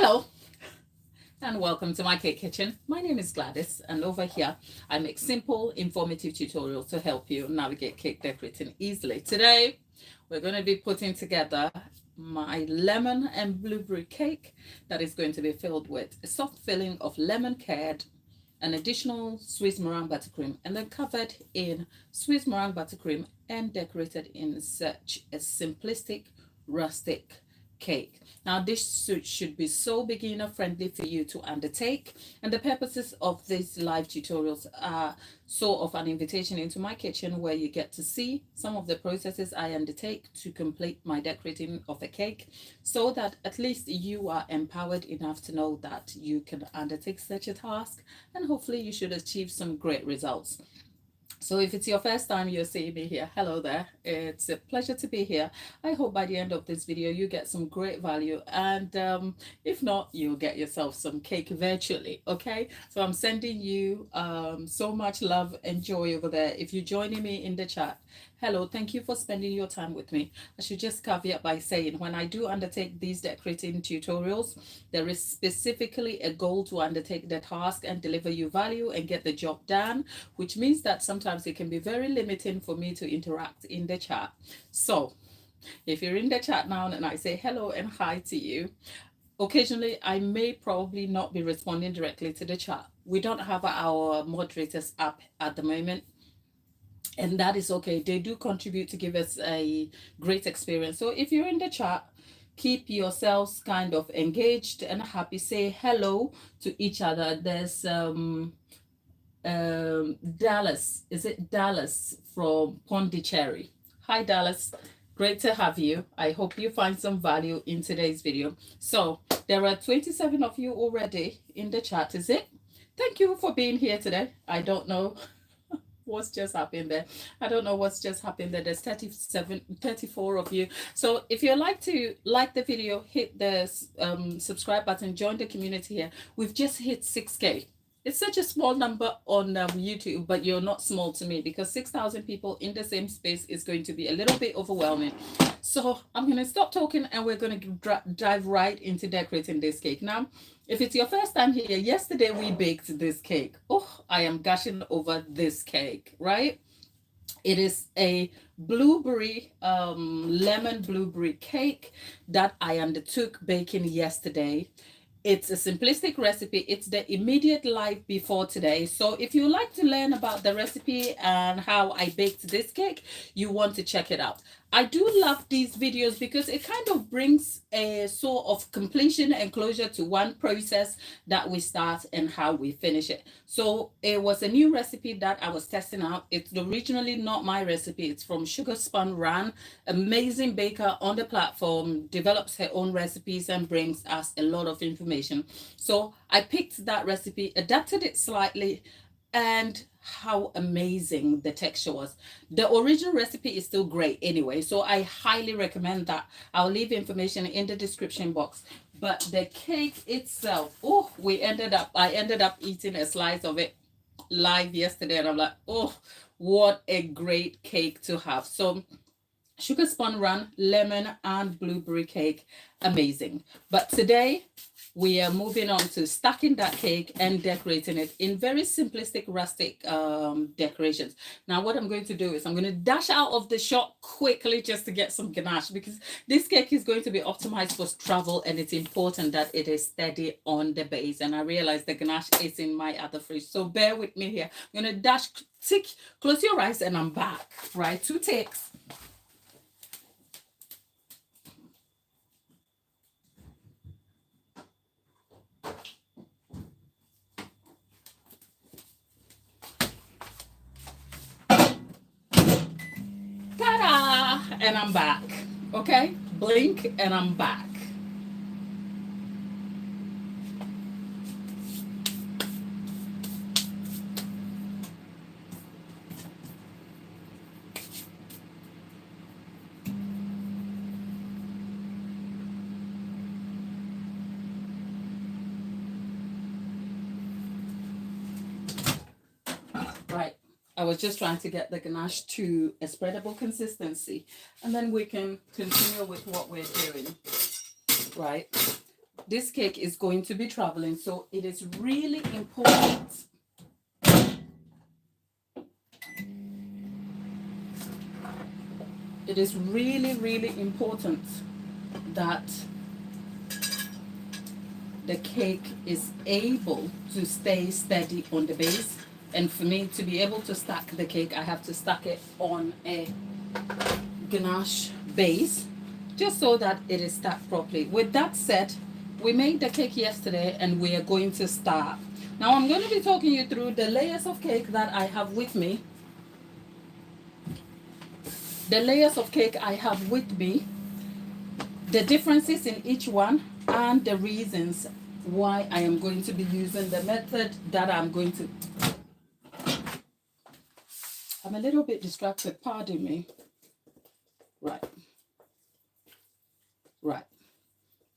Hello and welcome to my cake kitchen. My name is Gladys, and over here I make simple, informative tutorials to help you navigate cake decorating easily. Today we're going to be putting together my lemon and blueberry cake that is going to be filled with a soft filling of lemon curd, an additional Swiss meringue buttercream, and then covered in Swiss meringue buttercream and decorated in such a simplistic, rustic cake. Now this should be so beginner friendly for you to undertake, and the purposes of these live tutorials are sort of an invitation into my kitchen where you get to see some of the processes I undertake to complete my decorating of a cake, so that at least you are empowered enough to know that you can undertake such a task, and hopefully you should achieve some great results. So if it's your first time you're seeing me here, hello there. It's a pleasure to be here. I hope by the end of this video you get some great value, and if not, you'll get yourself some cake virtually, okay? So I'm sending you so much love and joy over there. If you're joining me in the chat, hello, thank you for spending your time with me. I should just caveat by saying when I do undertake these decorating tutorials, there is specifically a goal to undertake the task and deliver you value and get the job done, which means that sometimes it can be very limiting for me to interact in the chat. So if you're in the chat now and I say hello and hi to you, occasionally I may probably not be responding directly to the chat. We don't have our moderators up at the moment, and that is okay. They do contribute to give us a great experience. So if you're in the chat, keep yourselves kind of engaged and happy. Say hello to each other. There's Dallas. Is it Dallas from Pondicherry? Hi, Dallas. Great to have you. I hope you find some value in today's video. So there are 27 of you already in the chat, is it? Thank you for being here today. I don't know what's just happened there. I don't know what's just happened there. There's 34 of you. So if you'd like to like the video, hit the subscribe button, join the community here. We've just hit 6K. It's such a small number on YouTube, but you're not small to me, because 6,000 people in the same space is going to be a little bit overwhelming. So I'm going to stop talking and we're going to dive right into decorating this cake. Now, if it's your first time here, yesterday we baked this cake. Oh, I am gushing over this cake, right? It is a blueberry, lemon blueberry cake that I undertook baking yesterday. It's a simplistic recipe. It's the immediate life before today. So if you like to learn about the recipe and how I baked this cake, you want to check it out. I do love these videos because it kind of brings a sort of completion and closure to one process that we start and how we finish it. So it was a new recipe that I was testing out. It's originally not my recipe. It's from Sugar Spun Ran, amazing baker on the platform, develops her own recipes and brings us a lot of information. So I picked that recipe, adapted it slightly, and how amazing the texture was. The original recipe is still great anyway, so I highly recommend that. I'll leave information in the description box. But the cake itself, oh, I ended up eating a slice of it live yesterday, and I'm like, oh, what a great cake to have. So Sugar Spun Ran, lemon and blueberry cake, amazing. But today we are moving on to stacking that cake and decorating it in very simplistic, rustic decorations. Now, what I'm going to do is I'm going to dash out of the shop quickly just to get some ganache, because this cake is going to be optimized for travel, and it's important that it is steady on the base. And I realize the ganache is in my other fridge, so bear with me here. I'm going to dash, tick, close your eyes, and I'm back, right? 2 ticks. Ta-da! And I'm back. Okay? Blink and I'm back. Right. I was just trying to get the ganache to a spreadable consistency, and then we can continue with what we're doing, right? this cake is going to be traveling, so it is really important. It is really, really important that the cake is able to stay steady on the base. And for me to be able to stack the cake, I have to stack it on a ganache base, just so that it is stacked properly. With that said, we made the cake yesterday and we are going to start. Now I'm going to be talking you through the layers of cake that I have with me. The layers of cake I have with me, the differences in each one, and the reasons why I am going to be using the method that I'm going to. I'm a little bit distracted, pardon me. Right.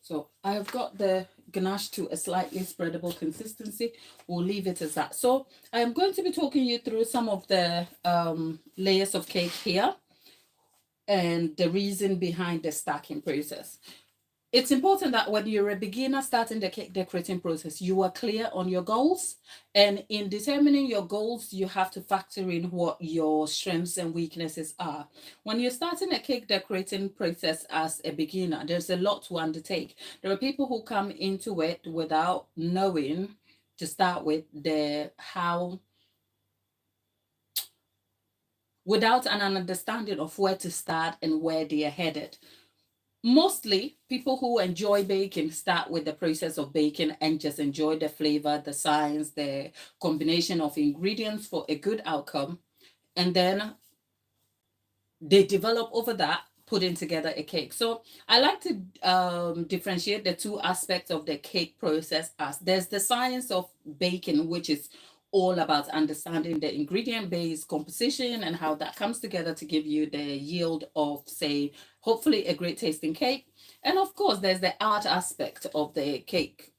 So I have got the ganache to a slightly spreadable consistency. We'll leave it as that. So I am going to be talking you through some of the layers of cake here and the reason behind the stacking process. It's important that when you're a beginner starting the cake decorating process, you are clear on your goals. And in determining your goals, you have to factor in what your strengths and weaknesses are. When you're starting a cake decorating process as a beginner, there's a lot to undertake. There are people who come into it without knowing, to start with, without an understanding of where to start and where they are headed. Mostly people who enjoy baking start with the process of baking and just enjoy the flavor, the science, the combination of ingredients for a good outcome. And then they develop over that, putting together a cake. So I like to differentiate the two aspects of the cake process, as there's the science of baking, which is all about understanding the ingredient base composition and how that comes together to give you the yield of, say, hopefully a great tasting cake. And of course, there's the art aspect of the cake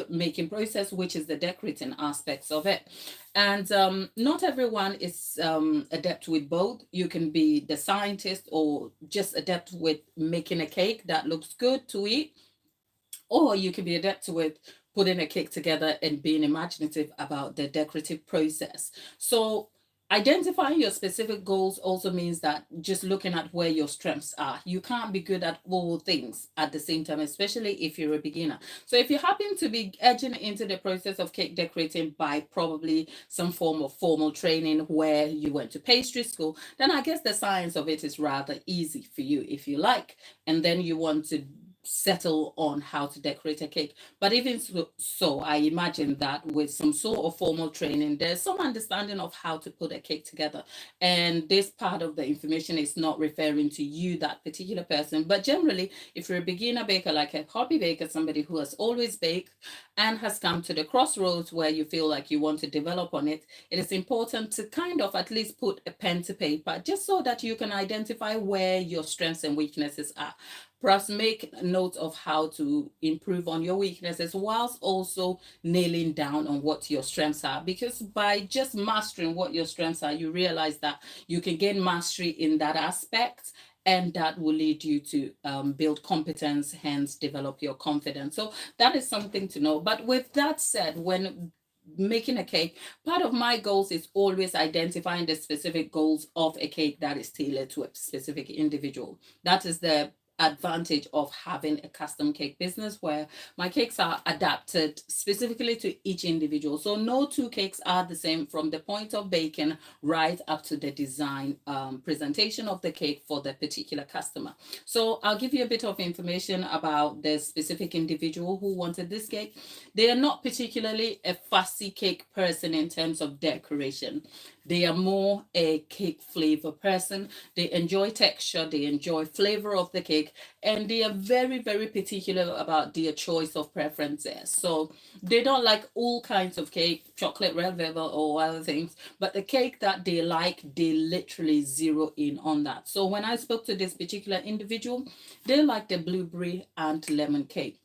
making process, which is the decorating aspects of it. And not everyone is adept with both. You can be the scientist or just adept with making a cake that looks good to eat, or you can be adept with putting a cake together and being imaginative about the decorative process. So identifying your specific goals also means that just looking at where your strengths are. You can't be good at all things at the same time, especially if you're a beginner. So if you happen to be edging into the process of cake decorating by probably some form of formal training where you went to pastry school, then I guess the science of it is rather easy for you if you like. And then you want to settle on how to decorate a cake. But even so, I imagine that with some sort of formal training, there's some understanding of how to put a cake together. And this part of the information is not referring to you, that particular person, but generally, if you're a beginner baker, like a hobby baker, somebody who has always baked and has come to the crossroads where you feel like you want to develop on it, it is important to kind of at least put a pen to paper, just so that you can identify where your strengths and weaknesses are. Perhaps make note of how to improve on your weaknesses whilst also nailing down on what your strengths are. Because by just mastering what your strengths are, you realize that you can gain mastery in that aspect, and that will lead you to build competence, hence develop your confidence. So that is something to know. But with that said, when making a cake, part of my goals is always identifying the specific goals of a cake that is tailored to a specific individual. That is the advantage of having a custom cake business, where my cakes are adapted specifically to each individual. So no two cakes are the same from the point of baking right up to the design presentation of the cake for the particular customer. So I'll give you a bit of information about the specific individual who wanted this cake. They are not particularly a fussy cake person in terms of decoration. They are more a cake flavor person. They enjoy texture, they enjoy flavor of the cake, and they are very, very particular about their choice of preferences. So they don't like all kinds of cake, chocolate, red velvet, or other things, but the cake that they like, they literally zero in on that. So when I spoke to this particular individual, they like the blueberry and lemon cake.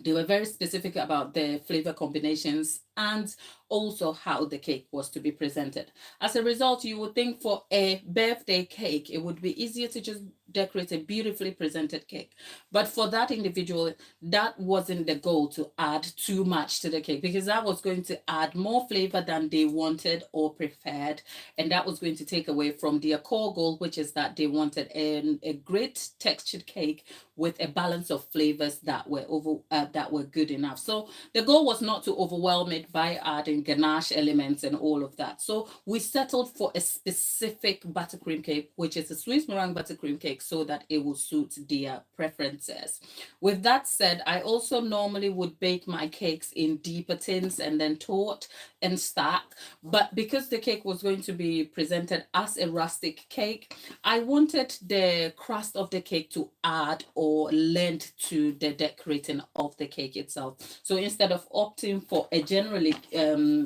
They were very specific about the flavor combinations and also how the cake was to be presented. As a result, you would think for a birthday cake, it would be easier to just decorate a beautifully presented cake. But for that individual, that wasn't the goal, to add too much to the cake, because that was going to add more flavor than they wanted or preferred. And that was going to take away from their core goal, which is that they wanted a great textured cake with a balance of flavors that were good enough. So the goal was not to overwhelm it by adding ganache elements and all of that. So we settled for a specific buttercream cake, which is a Swiss meringue buttercream cake, so that it will suit their preferences. With that said, I also normally would bake my cakes in deeper tins and then torte and stack. But because the cake was going to be presented as a rustic cake, I wanted the crust of the cake to add or lend to the decorating of the cake itself. So instead of opting for a generally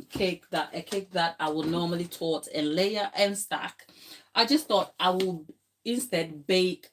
cake that I would normally torte and layer and stack, I just thought I will instead bake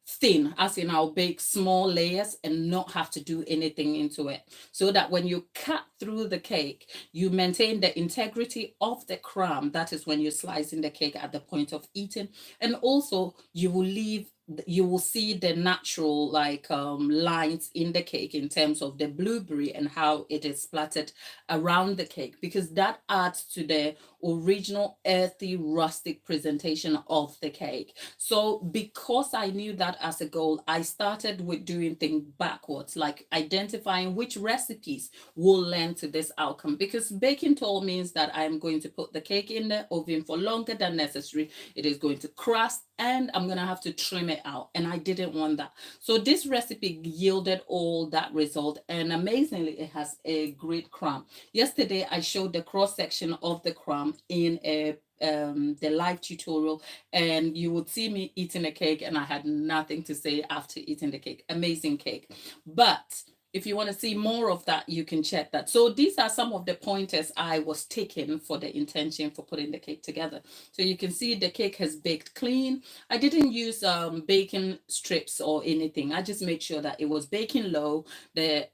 thin, as in I'll bake small layers and not have to do anything into it, so that when you cut through the cake, you maintain the integrity of the crumb. That is when you're slicing the cake at the point of eating, and also you will see the natural lines in the cake in terms of the blueberry and how it is splattered around the cake, because that adds to the original earthy rustic presentation of the cake. So because I knew that as a goal, I started with doing things backwards, like identifying which recipes will lend to this outcome, because baking tall means that I'm going to put the cake in the oven for longer than necessary. It is going to crust and I'm going to have to trim it out, and I didn't want that. So this recipe yielded all that result, and amazingly it has a great crumb. Yesterday I showed the cross section of the crumb in the live tutorial, and you would see me eating a cake and I had nothing to say after eating the cake. Amazing cake. But if you want to see more of that, you can check that. So these are some of the pointers I was taking for the intention for putting the cake together. So you can see the cake has baked clean. I didn't use baking strips or anything. I just made sure that it was baking low. The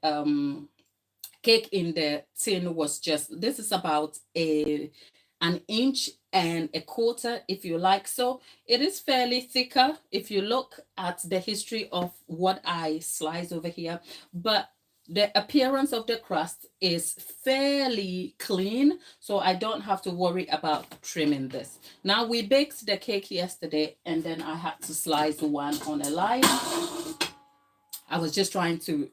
cake in the tin was just, this is about an inch and a quarter, if you like. So it is fairly thicker if you look at the history of what I slice over here, but the appearance of the crust is fairly clean, so I don't have to worry about trimming this. Now, we baked the cake yesterday, and then I had to slice one on a line. I was just trying to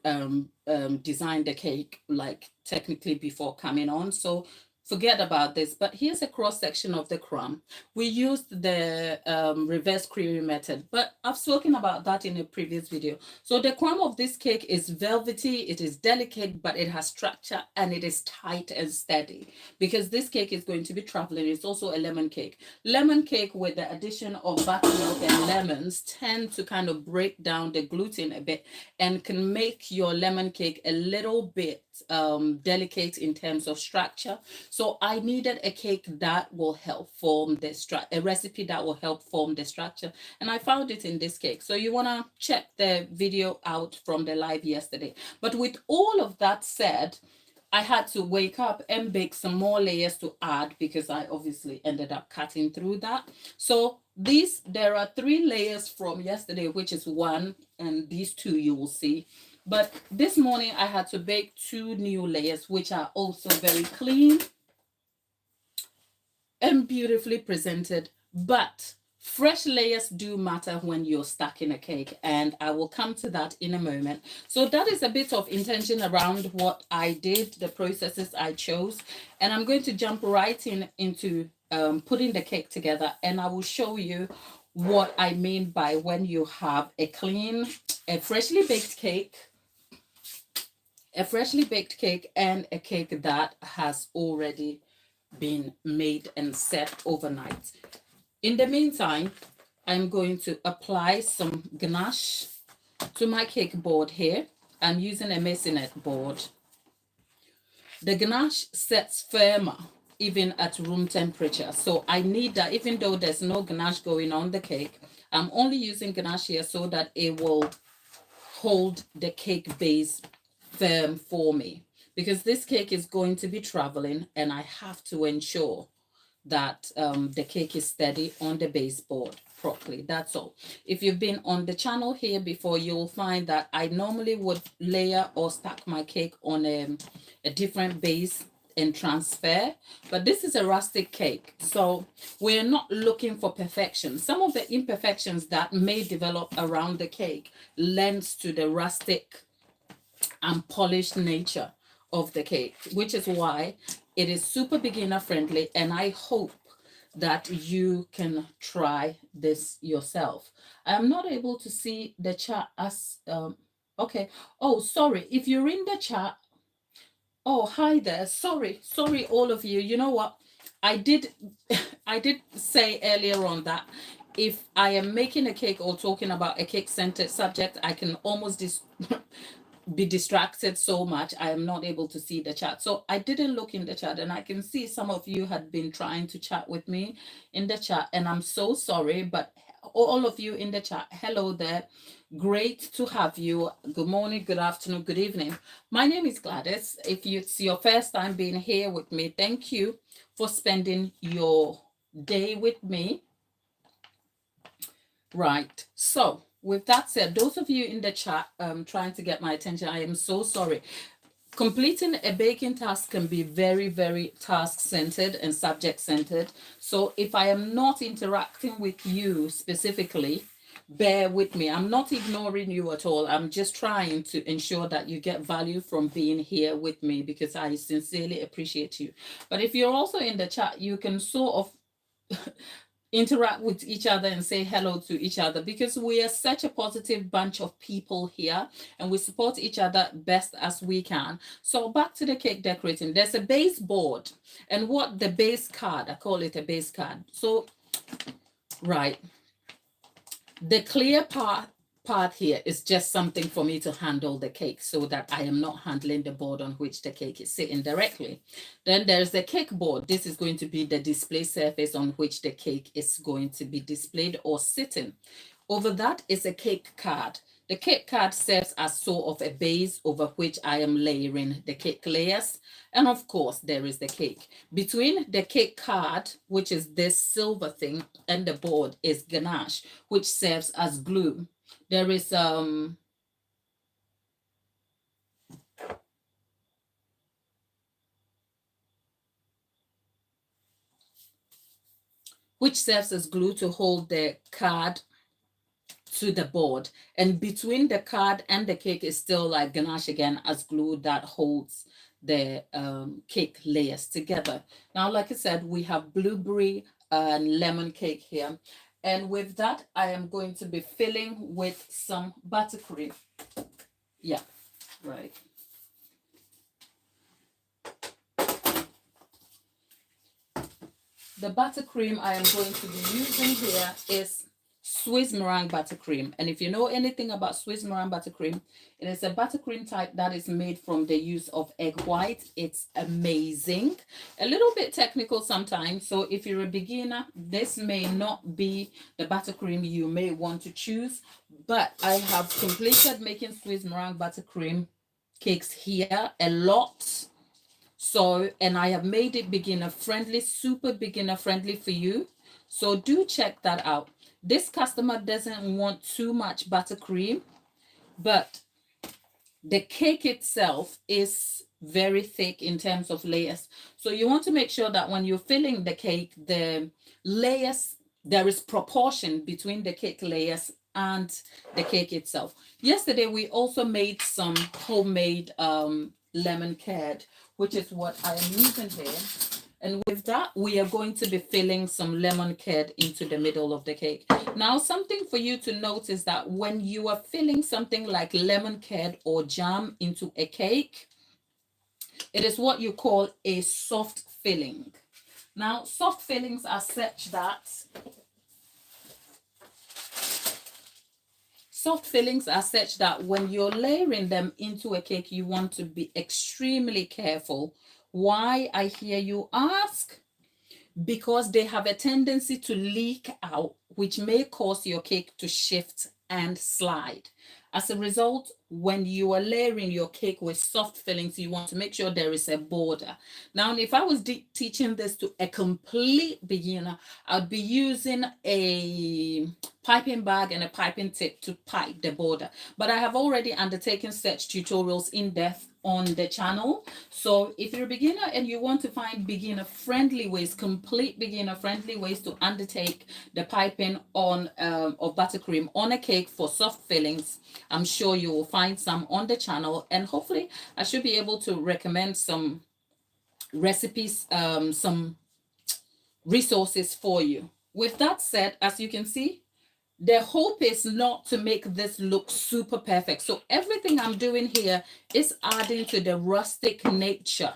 design the cake like technically before coming on, so forget about this. But here's a cross section of the crumb. We used the reverse creamy method, but I've spoken about that in a previous video. So the crumb of this cake is velvety, it is delicate, but it has structure and it is tight and steady, because this cake is going to be traveling. It's also a lemon cake. Lemon cake with the addition of buttermilk and lemons tend to kind of break down the gluten a bit and can make your lemon cake a little bit delicate in terms of structure. So I needed a cake that will help form the a recipe that will help form the structure, and I found it in this cake. So you want to check the video out from the live yesterday. But with all of that said, I had to wake up and bake some more layers to add, because I obviously ended up cutting through that. So there are 3 layers from yesterday, which is 1, and these 2 you will see. But this morning I had to bake 2 new layers, which are also very clean and beautifully presented. But fresh layers do matter when you're stacking a cake, and I will come to that in a moment. So that is a bit of intention around what I did, the processes I chose, and I'm going to jump right into putting the cake together, and I will show you what I mean by when you have a freshly baked cake and a cake that has already been made and set overnight. In the meantime, I'm going to apply some ganache to my cake board here. I'm using a maisonette board. The ganache sets firmer even at room temperature. So I need that, even though there's no ganache going on the cake, I'm only using ganache here so that it will hold the cake base firm for me. because this cake is going to be traveling and I have to ensure that the cake is steady on the baseboard properly. That's all. If you've been on the channel here before, you'll find that I normally would layer or stack my cake on a different base and transfer, but this is a rustic cake, so we're not looking for perfection. Some of the imperfections that may develop around the cake lends to the rustic and polished nature of the cake, which is why it is super beginner friendly, and I hope that you can try this yourself. I am not able to see the chat as okay. Oh, sorry, if you're in the chat. Oh, hi there. Sorry, all of you. You know what? I did I did say earlier on that if I am making a cake or talking about a cake centered subject, I can almost be distracted so much I am not able to see the chat. So I didn't look in the chat, and I can see some of you had been trying to chat with me in the chat, and I'm so sorry, but all of you in the chat, hello there. Great to have you. Good morning, good afternoon, good evening. My name is Gladys. If it's your first time being here with me, thank you for spending your day with me. Right. So with that said, those of you in the chat trying to get my attention, I am so sorry. Completing a baking task can be very, very task-centered and subject-centered. So if I am not interacting with you specifically, bear with me. I'm not ignoring you at all. I'm just trying to ensure that you get value from being here with me, because I sincerely appreciate you. But if you're also in the chat, you can sort of interact with each other and say hello to each other, because we are such a positive bunch of people here and we support each other best as we can. So back to the cake decorating. There's a base board, and what the base card, I call it a base card. So right, the clear part here is just something for me to handle the cake, so that I am not handling the board on which the cake is sitting directly. Then there's the cake board. This is going to be the display surface on which the cake is going to be displayed or sitting. Over that is a cake card. The cake card serves as sort of a base over which I am layering the cake layers. And of course, there is the cake. Between the cake card, which is this silver thing, and the board is ganache, which serves as glue. There is which serves as glue to hold the card to the board. And between the card and the cake is still like ganache again as glue that holds the cake layers together. Now, like I said, we have blueberry and lemon cake here. And with that, I am going to be filling with some buttercream. Yeah, right. The buttercream I am going to be using here is Swiss meringue buttercream. And if you know anything about Swiss meringue buttercream, it is a buttercream type that is made from the use of egg white. It's amazing. A little bit technical sometimes. So if you're a beginner, this may not be the buttercream you may want to choose. But I have completed making Swiss meringue buttercream cakes here a lot. So, and I have made it beginner friendly, super beginner friendly for you. So do check that out. This customer doesn't want too much buttercream, but the cake itself is very thick in terms of layers. So you want to make sure that when you're filling the cake, the layers, there is proportion between the cake layers and the cake itself. Yesterday, we also made some homemade lemon curd, which is what I am using here. And with that, we are going to be filling some lemon curd into the middle of the cake. Now, something for you to note is that when you are filling something like lemon curd or jam into a cake, it is what you call a soft filling. Now, soft fillings are such that when you're layering them into a cake, you want to be extremely careful. Why, I hear you ask? Because they have a tendency to leak out, which may cause your cake to shift and slide. As a result, when you are layering your cake with soft fillings, you want to make sure there is a border. Now, if I was teaching this to a complete beginner, I'd be using a piping bag and a piping tip to pipe the border. But I have already undertaken such tutorials in depth on the channel. So if you're a beginner and you want to find beginner friendly ways, complete beginner friendly ways to undertake the piping on of buttercream on a cake for soft fillings, I'm sure you will find some on the channel, and hopefully I should be able to recommend some recipes, some resources for you. With that said, as you can see, the hope is not to make this look super perfect. So everything I'm doing here is adding to the rustic nature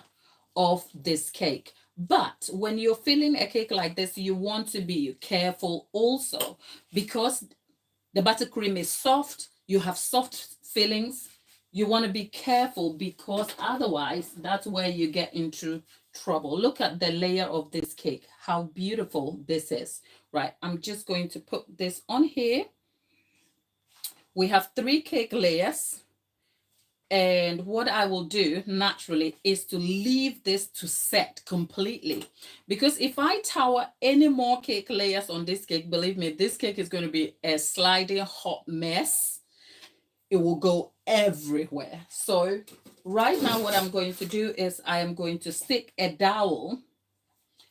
of this cake. But when you're filling a cake like this, you want to be careful also, because the buttercream is soft, you have soft fillings. You want to be careful, because otherwise that's where you get into trouble. Look at the layer of this cake, how beautiful this is. Right, I'm just going to put this on here. We have 3 cake layers, and what I will do naturally is to leave this to set completely, because if I tower any more cake layers on this cake, believe me, this cake is going to be a sliding hot mess. It will go everywhere. So right now what I'm going to do is I am going to stick a dowel.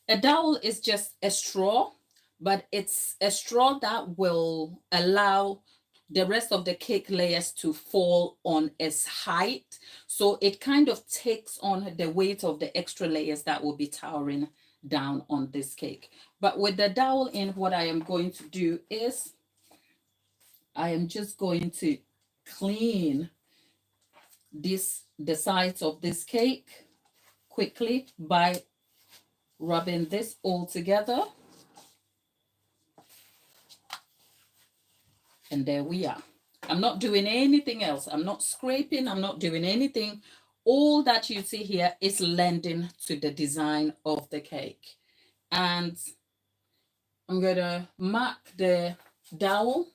A dowel is just a straw, but it's a straw that will allow the rest of the cake layers to fall on its height. So it kind of takes on the weight of the extra layers that will be towering down on this cake. But with the dowel in, what I am going to do is I am just going to clean the sides of this cake quickly by rubbing this all together. And there we are. I'm not doing anything else. I'm not scraping. I'm not doing anything. All that you see here is lending to the design of the cake. And I'm going to mark the dowel.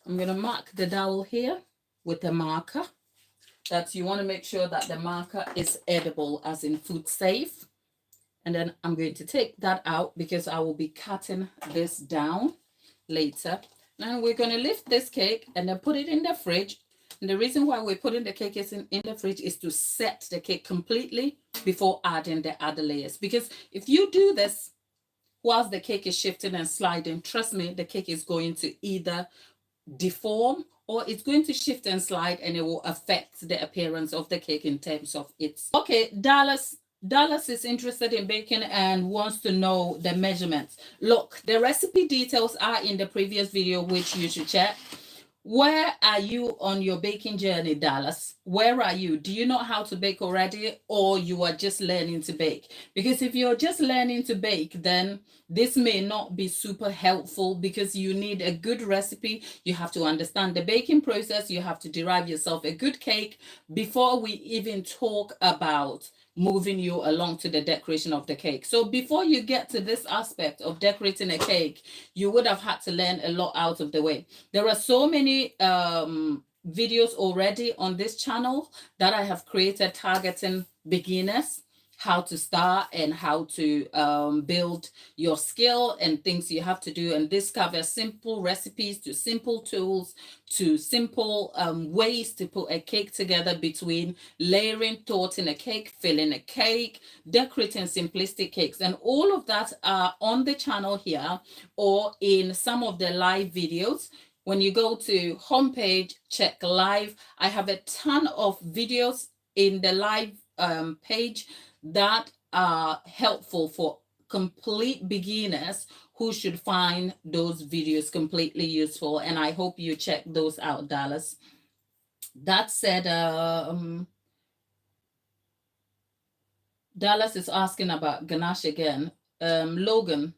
I'm going to mark the dowel here with a marker. That you want to make sure that the marker is edible, as in food safe. And then I'm going to take that out because I will be cutting this down later. Now we're going to lift this cake and then put it in the fridge. And the reason why we're putting the cake in the fridge is to set the cake completely before adding the other layers. Because if you do this whilst the cake is shifting and sliding, trust me, the cake is going to either deform, or it's going to shift and slide, and it will affect the appearance of the cake in terms of its. Okay, Dallas is interested in baking and wants to know the measurements. Look, the recipe details are in the previous video, which you should check. Where are you on your baking journey, Dallas? Where are you? Do you know how to bake already, or you are just learning to bake? Because if you're just learning to bake, then this may not be super helpful, because you need a good recipe. You have to understand the baking process. You have to derive yourself a good cake before we even talk about moving you along to the decoration of the cake. So before you get to this aspect of decorating a cake, you would have had to learn a lot out of the way. There are so many videos already on this channel that I have created targeting beginners, how to start and how to build your skill and things you have to do. And this covers simple recipes to simple tools to simple ways to put a cake together, between layering, thought in a cake, filling a cake, decorating simplistic cakes. And all of that are on the channel here or in some of the live videos. When you go to homepage, check live. I have a ton of videos in the live page that are helpful for complete beginners who should find those videos completely useful. And I hope you check those out, Dallas. That said, Dallas is asking about ganache again. Logan.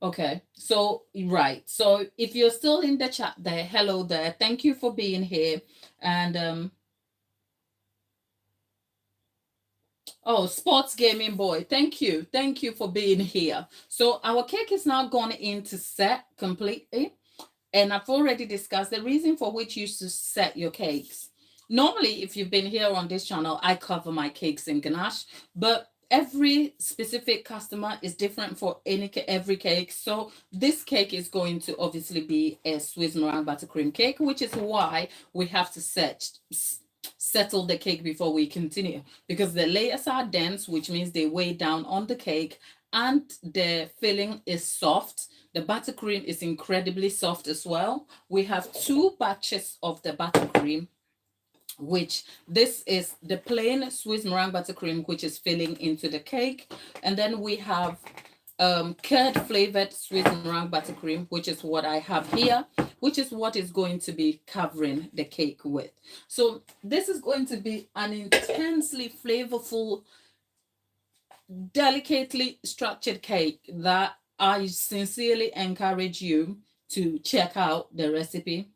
Okay, so right. So if you're still in the chat there, hello there. Thank you for being here. And Oh, sports gaming boy. Thank you. Thank you for being here. So our cake is now gone into set completely. And I've already discussed the reason for which you should set your cakes. Normally, if you've been here on this channel, I cover my cakes in ganache, but every specific customer is different for every cake. So this cake is going to obviously be a Swiss meringue buttercream cake, which is why we have to settle the cake before we continue, because the layers are dense, which means they weigh down on the cake, and the filling is soft. The buttercream is incredibly soft as well. We have 2 batches of the buttercream, which this is the plain Swiss meringue buttercream, which is filling into the cake. And then we have curd flavored Swiss meringue buttercream, which is what I have here, which is what is going to be covering the cake with. So this is going to be an intensely flavorful, delicately structured cake that I sincerely encourage you to check out the recipe.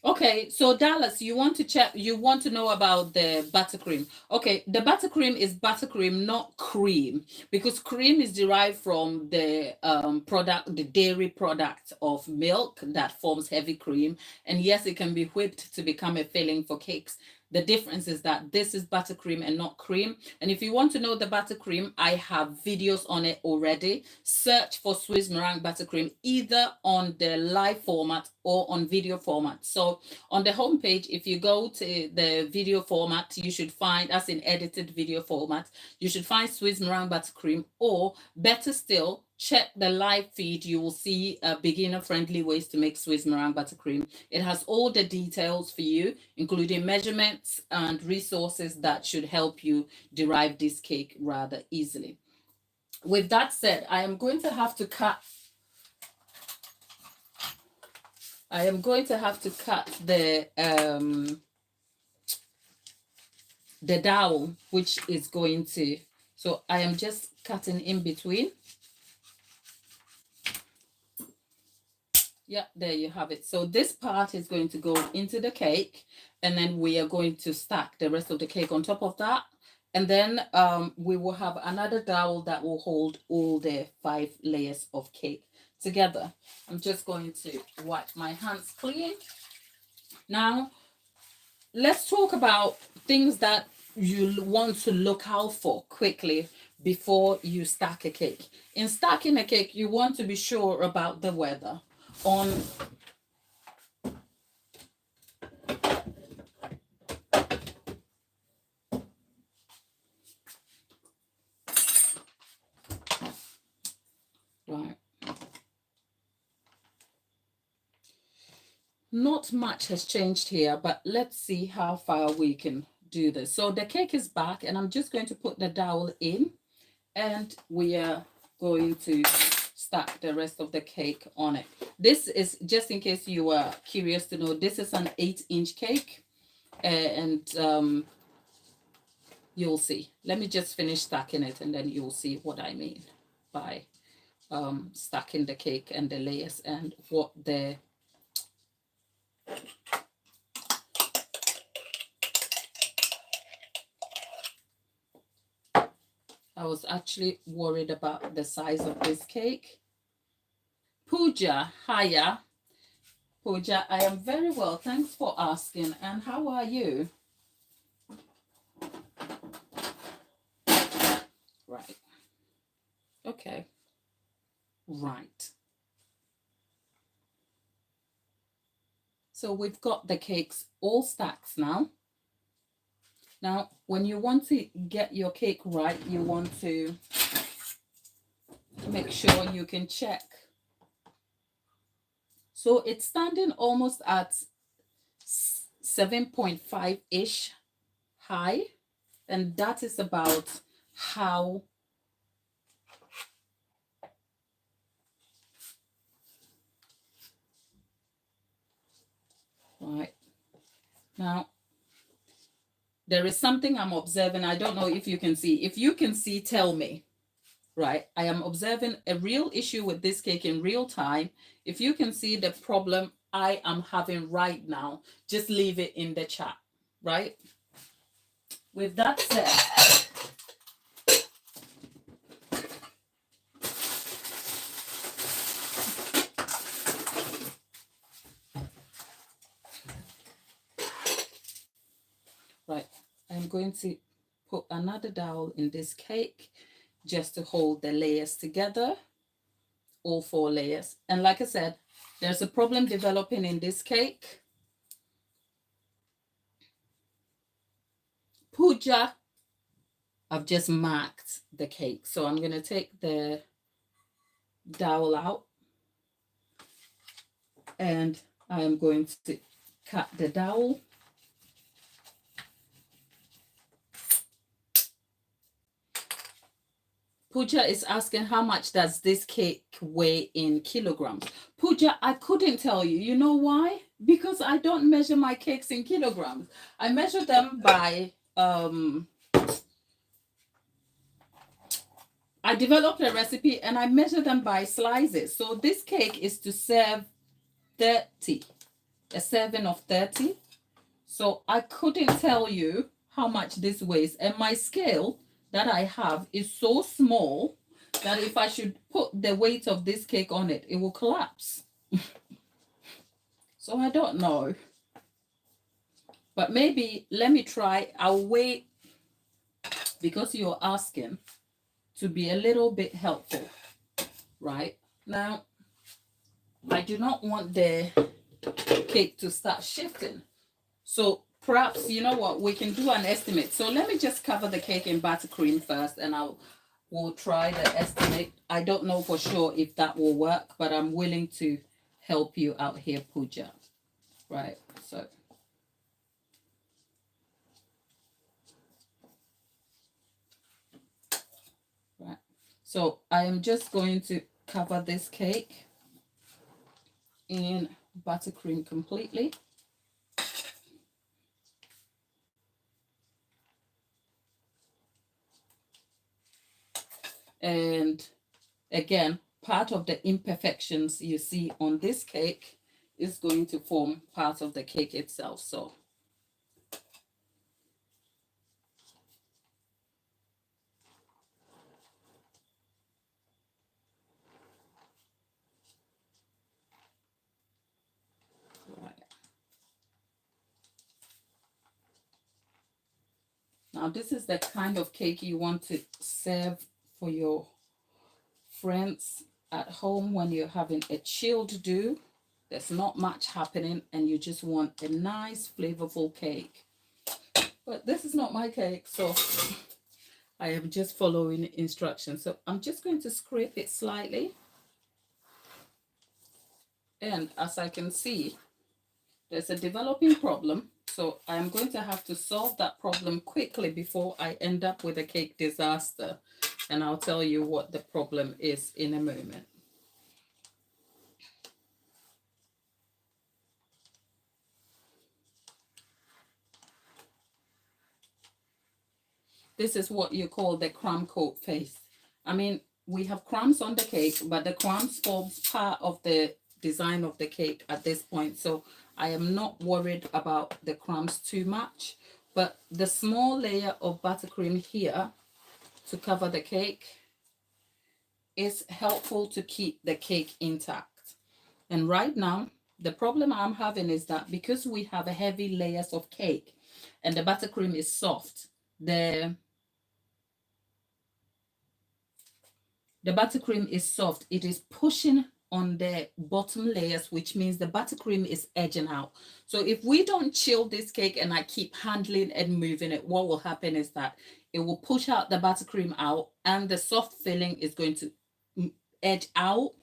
Okay, so Dallas, you want to know about the buttercream. Okay, the buttercream is buttercream, not cream, because cream is derived from the the dairy product of milk that forms heavy cream. And yes, it can be whipped to become a filling for cakes. The difference is that this is buttercream and not cream. And if you want to know the buttercream, I have videos on it already. Search for Swiss meringue buttercream either on the live format or on video format. So on the homepage, if you go to the video format, you should find, as in edited video format, you should find Swiss meringue buttercream, or better still, check the live feed. You will see beginner friendly ways to make Swiss meringue buttercream. It has all the details for you, including measurements and resources that should help you derive this cake rather easily. With that said, I am going to have to cut the dowel, which is going to, so I am just cutting in between. Yeah, there you have it. So this part is going to go into the cake, and then we are going to stack the rest of the cake on top of that. And then we will have another dowel that will hold all the 5 layers of cake together. I'm just going to wipe my hands clean. Now, let's talk about things that you want to look out for quickly before you stack a cake. In stacking a cake, you want to be sure about the weather. Right. Not much has changed here, but let's see how far we can do this. So the cake is back, and I'm just going to put the dowel in, and we are going to stack the rest of the cake on it. This is, just in case you are curious to know, this is an 8-inch cake, and you'll see. Let me just finish stacking it, and then you'll see what I mean by stacking the cake and the layers and what the I was actually worried about the size of this cake. Pooja, hiya. Pooja, I am very well. Thanks for asking. And how are you? Right. Okay. Right. So we've got the cakes all stacked now. Now, when you want to get your cake right, you want to make sure you can check. So it's standing almost at 7.5-ish high, and that is about how right now. There is something I'm observing. I don't know if you can see. If you can see, tell me. Right, I am observing a real issue with this cake in real time. If you can see the problem I am having right now, just leave it in the chat, right? with that said, right, I'm going to put another dowel in this cake just to hold the layers together, all 4 layers. And like I said, there's a problem developing in this cake. Puja, I've just marked the cake. So I'm going to take the dowel out and I am going to cut the dowel. Pooja is asking how much does this cake weigh in kilograms? Pooja, I couldn't tell you. You know why? Because I don't measure my cakes in kilograms. I measure them by I developed a recipe and I measure them by slices. So this cake is to serve 30, a serving of 30. So I couldn't tell you how much this weighs. And my scale that I have is so small that if I should put the weight of this cake on it, it will collapse. So I don't know. But maybe let me try. I'll wait because you're asking to be a little bit helpful. Right? Now, I do not want the cake to start shifting. So perhaps, you know what, we can do an estimate. So let me just cover the cake in buttercream first and we'll try the estimate. I don't know for sure if that will work, but I'm willing to help you out here, Pooja. Right, so. Right, so I am just going to cover this cake in buttercream completely. And again, part of the imperfections you see on this cake is going to form part of the cake itself. So right. Now this is the kind of cake you want to serve for your friends at home when you're having a chilled do. There's not much happening and you just want a nice flavorful cake. But this is not my cake, so I am just following instructions. So I'm just going to scrape it slightly. And as I can see, there's a developing problem. So I'm going to have to solve that problem quickly before I end up with a cake disaster. And I'll tell you what the problem is in a moment. This is what you call the crumb coat face. I mean, we have crumbs on the cake, but the crumbs forms part of the design of the cake at this point. So I am not worried about the crumbs too much. But the small layer of buttercream here to cover the cake is helpful to keep the cake intact. And right now, the problem I'm having is that because we have a heavy layers of cake and the buttercream is soft, the buttercream is soft. It is pushing on the bottom layers, which means the buttercream is edging out. So if we don't chill this cake and I keep handling and moving it, what will happen is that it will push out the buttercream out and the soft filling is going to edge out.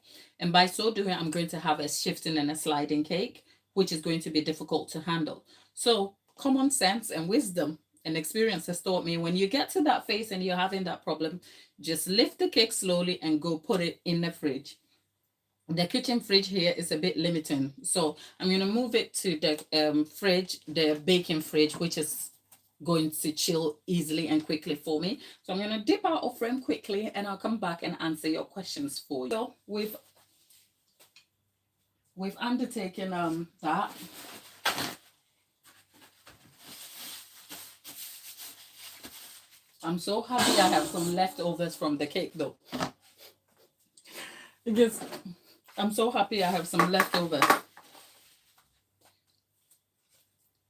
And by so doing, I'm going to have a shifting and a sliding cake, which is going to be difficult to handle. So common sense and wisdom and experience has taught me when you get to that phase and you're having that problem, just lift the cake slowly and go put it in the fridge. The kitchen fridge here is a bit limiting. So I'm going to move it to the fridge, the baking fridge, which is going to chill easily and quickly for me. So I'm going to dip out of frame quickly and I'll come back and answer your questions for you. So we've undertaken that. I'm so happy I have some leftovers from the cake though. Because I'm so happy I have some leftovers.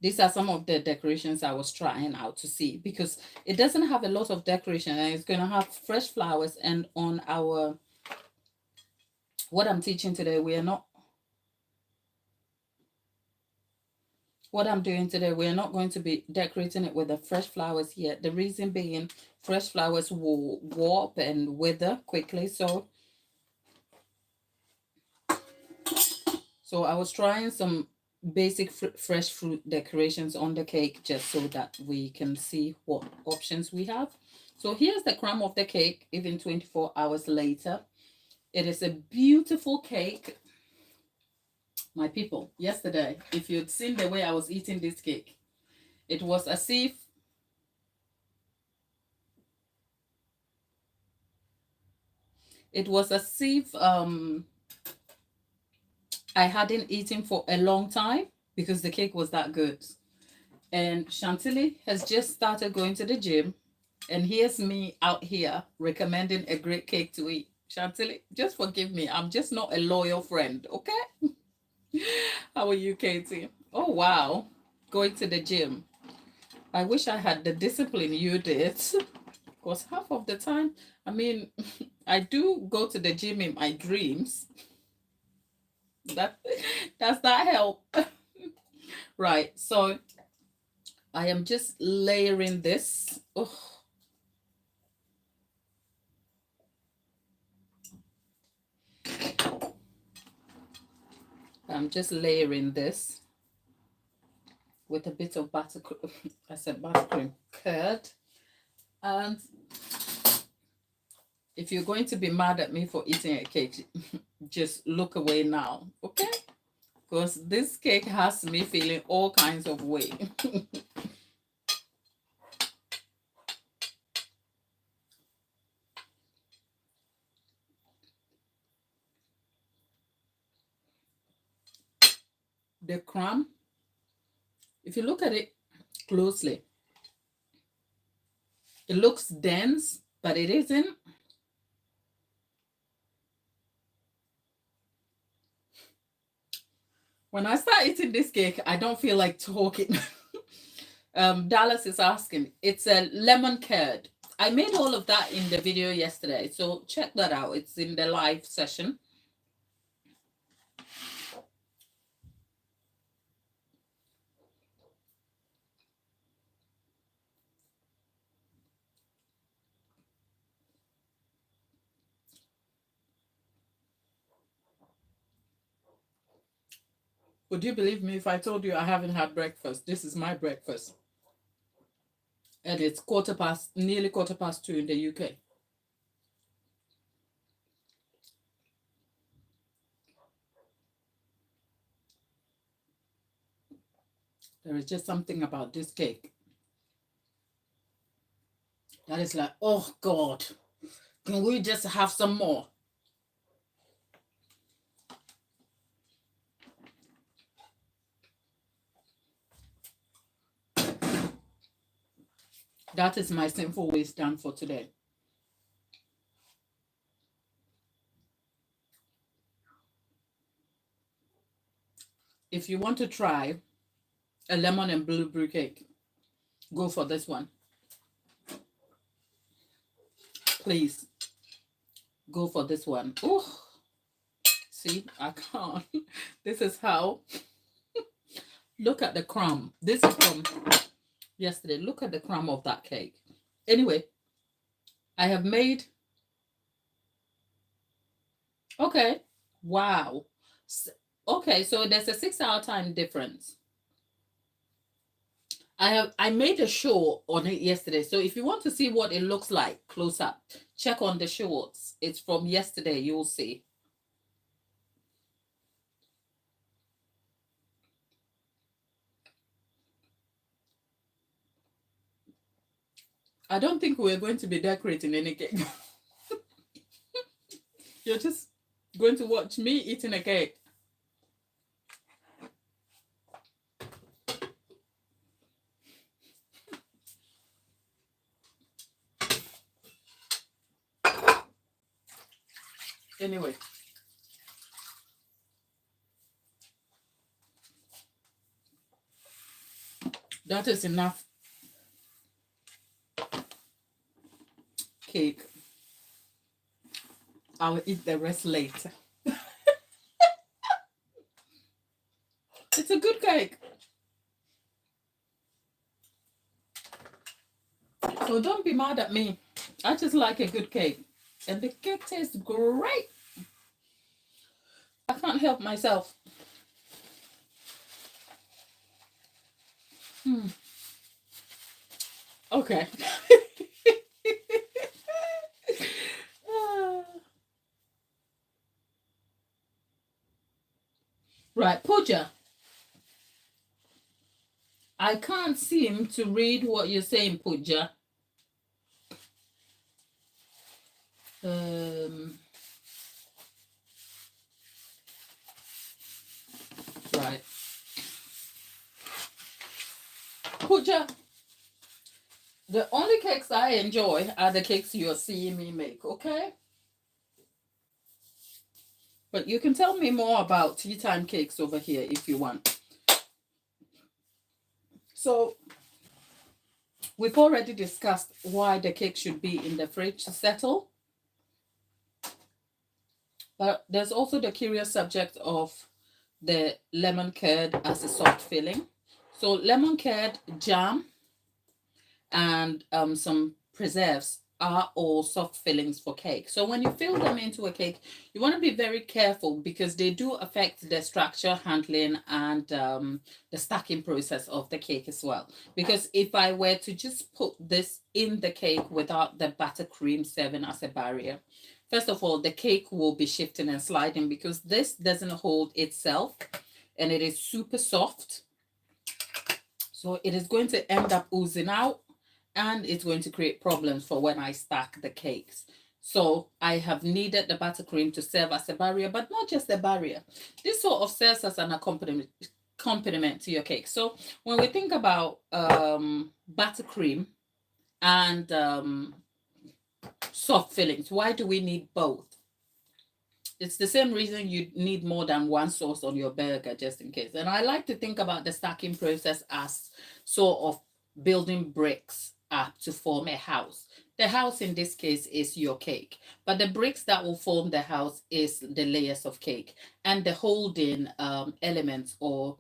These are some of the decorations I was trying out to see, because it doesn't have a lot of decoration and it's going to have fresh flowers. And on our, what I'm teaching today, we are not, what I'm doing today, we are not going to be decorating it with the fresh flowers yet. The reason being, fresh flowers will warp and wither quickly. So I was trying some basic fresh fruit decorations on the cake just so that we can see what options we have. So here's the crumb of the cake, even 24 hours later. It is a beautiful cake. My people, yesterday, if you'd seen the way I was eating this cake, it was as if I hadn't eaten for a long time because the cake was that good. And Chantilly has just started going to the gym, and here's me out here recommending a great cake to eat. Chantilly, just forgive me. I'm just not a loyal friend, okay? How are you, Katie? Oh, wow. Going to the gym. I wish I had the discipline you did. Because half of the time, I mean, I do go to the gym in my dreams. Does that help? Right. So I am just layering this. Oh. I'm just layering this with a bit of buttercream. I said buttercream curd. And if you're going to be mad at me for eating a cake, just look away now, okay? Because this cake has me feeling all kinds of way. The crumb, if you look at it closely, it looks dense, but it isn't. When I start eating this cake, I don't feel like talking. Dallas is asking, it's a lemon curd. I made all of that in the video yesterday, so check that out. It's in the live session. Would you believe me if I told you I haven't had breakfast? This is my breakfast. And it's nearly quarter past 2 in the UK. There is just something about this cake that is like, oh God, can we just have some more? That is my sinful ways done for today. If you want to try a lemon and blueberry cake, go for this one. Please go for this one. Oh, see, I can't. This is how. Look at the crumb. This is from yesterday. Look at the crumb of that cake. Anyway, I have made. Okay. Wow. Okay, so there's a 6-hour time difference. I made a show on it yesterday. So if you want to see what it looks like close up, check on the shorts. It's from yesterday, you'll see. I don't think we're going to be decorating any cake. You're just going to watch me eating a cake. Anyway, that is enough cake. I'll eat the rest later. It's a good cake. So don't be mad at me. I just like a good cake. And the cake tastes great. I can't help myself. Okay. Right, Pooja. I can't seem to read what you're saying, Pooja. Right. Pooja, the only cakes I enjoy are the cakes you're seeing me make, okay? But you can tell me more about tea time cakes over here if you want. So, we've already discussed why the cake should be in the fridge to settle. But there's also the curious subject of the lemon curd as a soft filling. So lemon curd, jam, and some preserves are all soft fillings for cake. So when you fill them into a cake, you want to be very careful because they do affect the structure, handling, and the stacking process of the cake as well. Because if I were to just put this in the cake without the buttercream serving as a barrier, first of all, the cake will be shifting and sliding because this doesn't hold itself and it is super soft. So it is going to end up oozing out and it's going to create problems for when I stack the cakes. So I have needed the buttercream to serve as a barrier, but not just a barrier. This sort of serves as an accompaniment to your cake. So when we think about buttercream and soft fillings, why do we need both? It's the same reason you need more than one sauce on your burger, just in case. And I like to think about the stacking process as sort of building bricks up to form a house. The house in this case is your cake, but the bricks that will form the house is the layers of cake, and the holding elements or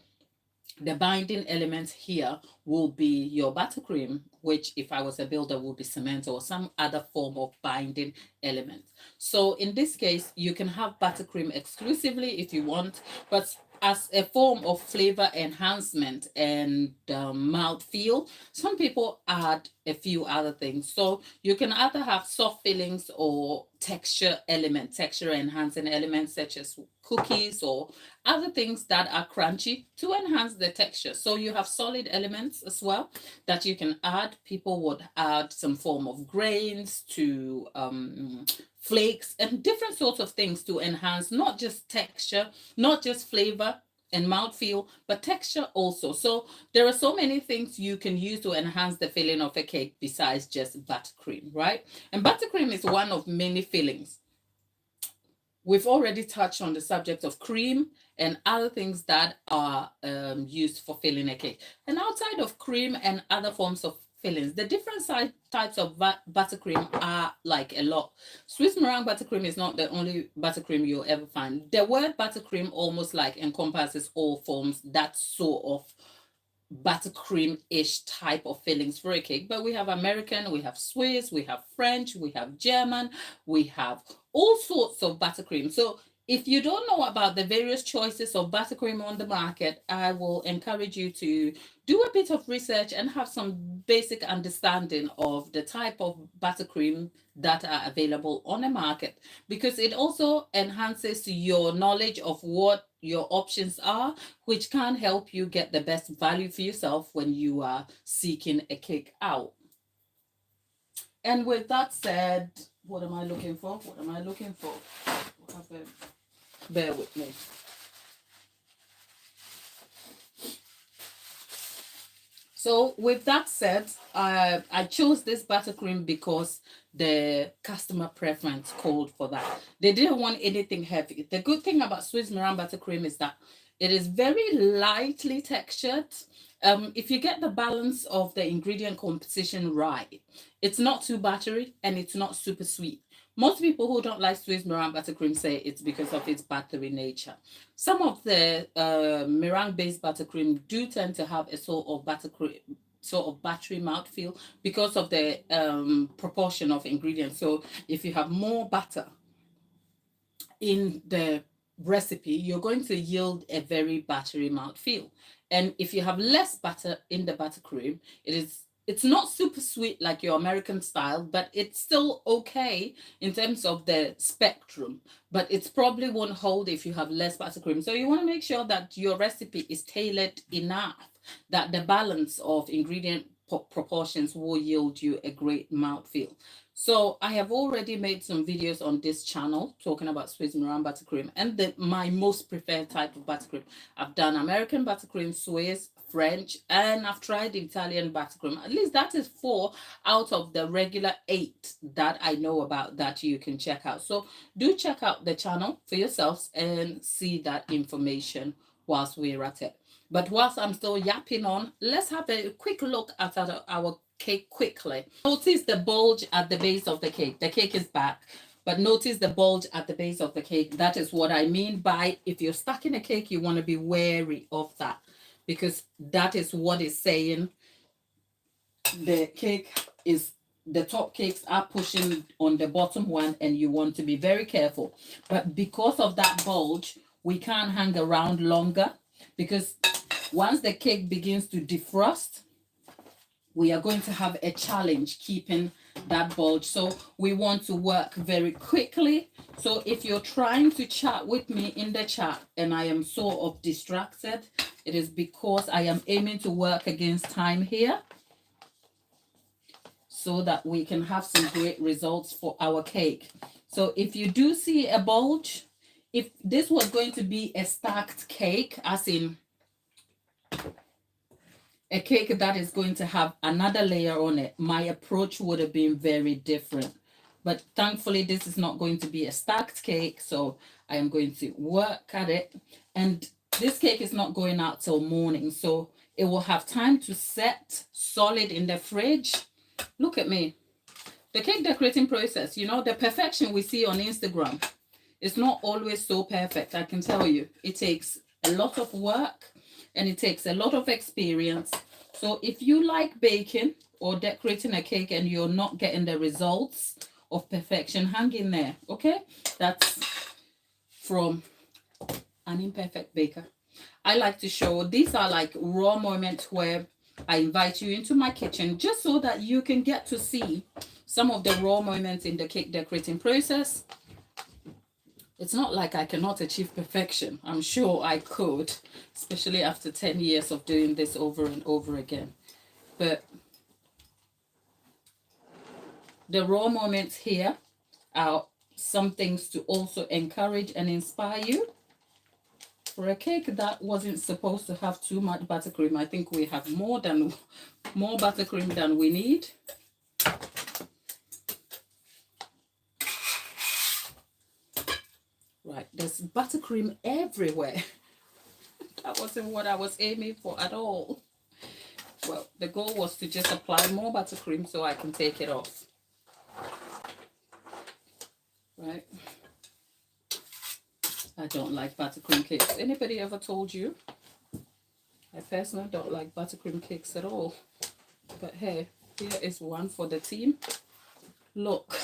the binding element here will be your buttercream, which if I was a builder would be cement or some other form of binding element. So in this case, you can have buttercream exclusively if you want, but as a form of flavor enhancement and mouthfeel, some people add a few other things. So you can either have soft fillings or texture enhancing elements such as cookies or other things that are crunchy to enhance the texture. So you have solid elements as well that you can add. People would add some form of grains to flakes and different sorts of things to enhance not just texture, not just flavor and mouthfeel, but texture also. So there are so many things you can use to enhance the filling of a cake besides just buttercream, right? And buttercream is one of many fillings. We've already touched on the subject of cream and other things that are used for filling a cake. And outside of cream and other forms of fillings, the different types of buttercream are like a lot. Swiss meringue buttercream is not the only buttercream you'll ever find. The word buttercream almost like encompasses all forms that sort of buttercream-ish type of fillings for a cake. But we have American, we have Swiss, we have French, we have German, we have all sorts of buttercream. So if you don't know about the various choices of buttercream on the market, I will encourage you to do a bit of research and have some basic understanding of the type of buttercream that are available on the market, because it also enhances your knowledge of what your options are, which can help you get the best value for yourself when you are seeking a cake out. And with that said, what am I looking for? What am I looking for? Bear with me. So with that said, I chose this buttercream because the customer preference called for that. They didn't want anything heavy. The good thing about Swiss Miran buttercream is that it is very lightly textured. If you get the balance of the ingredient composition right, it's not too buttery and it's not super sweet. Most people who don't like Swiss meringue buttercream say it's because of its buttery nature. Some of the meringue-based buttercream do tend to have a sort of buttery mouthfeel because of the proportion of ingredients. So if you have more butter in the recipe, you're going to yield a very buttery mouthfeel. And if you have less butter in the buttercream, it's not super sweet like your American style, but it's still okay in terms of the spectrum. But it probably won't hold if you have less buttercream. So you want to make sure that your recipe is tailored enough that the balance of ingredient proportions will yield you a great mouthfeel. So I have already made some videos on this channel talking about Swiss meringue buttercream and my most preferred type of buttercream. I've done American buttercream, Swiss, French, and I've tried Italian buttercream. At least that is 4 out of the regular 8 that I know about that you can check out. So do check out the channel for yourselves and see that information whilst we're at it. But whilst I'm still yapping on, let's have a quick look at our cake quickly. Notice the bulge at the base of the cake. The cake is back, but notice the bulge at the base of the cake. That is what I mean by if you're stacking a cake, you want to be wary of that, because that is what is saying the top cakes are pushing on the bottom one, and you want to be very careful. But because of that bulge, we can't hang around longer, because once the cake begins to defrost, we are going to have a challenge keeping that bulge. So we want to work very quickly. So if you're trying to chat with me in the chat and I am sort of distracted, it is because I am aiming to work against time here so that we can have some great results for our cake. So if you do see a bulge, if this was going to be a stacked cake, as in a cake that is going to have another layer on it, my approach would have been very different. But thankfully, this is not going to be a stacked cake, so I am going to work at it. And this cake is not going out till morning, so it will have time to set solid in the fridge. Look at me. The cake decorating process, you know, the perfection we see on Instagram, it's not always so perfect, I can tell you. It takes a lot of work and it takes a lot of experience. So if you like baking or decorating a cake and you're not getting the results of perfection, hang in there, okay? That's from an imperfect baker. I like to show, these are like raw moments where I invite you into my kitchen just so that you can get to see some of the raw moments in the cake decorating process. It's not like I cannot achieve perfection. I'm sure I could, especially after 10 years of doing this over and over again. But the raw moments here are some things to also encourage and inspire you. For a cake that wasn't supposed to have too much buttercream, I think we have more buttercream than we need. Right, there's buttercream everywhere. That wasn't what I was aiming for at all. Well, the goal was to just apply more buttercream so I can take it off. Right. I don't like buttercream cakes. Anybody ever told you? I personally don't like buttercream cakes at all. But hey, here is one for the team. Look.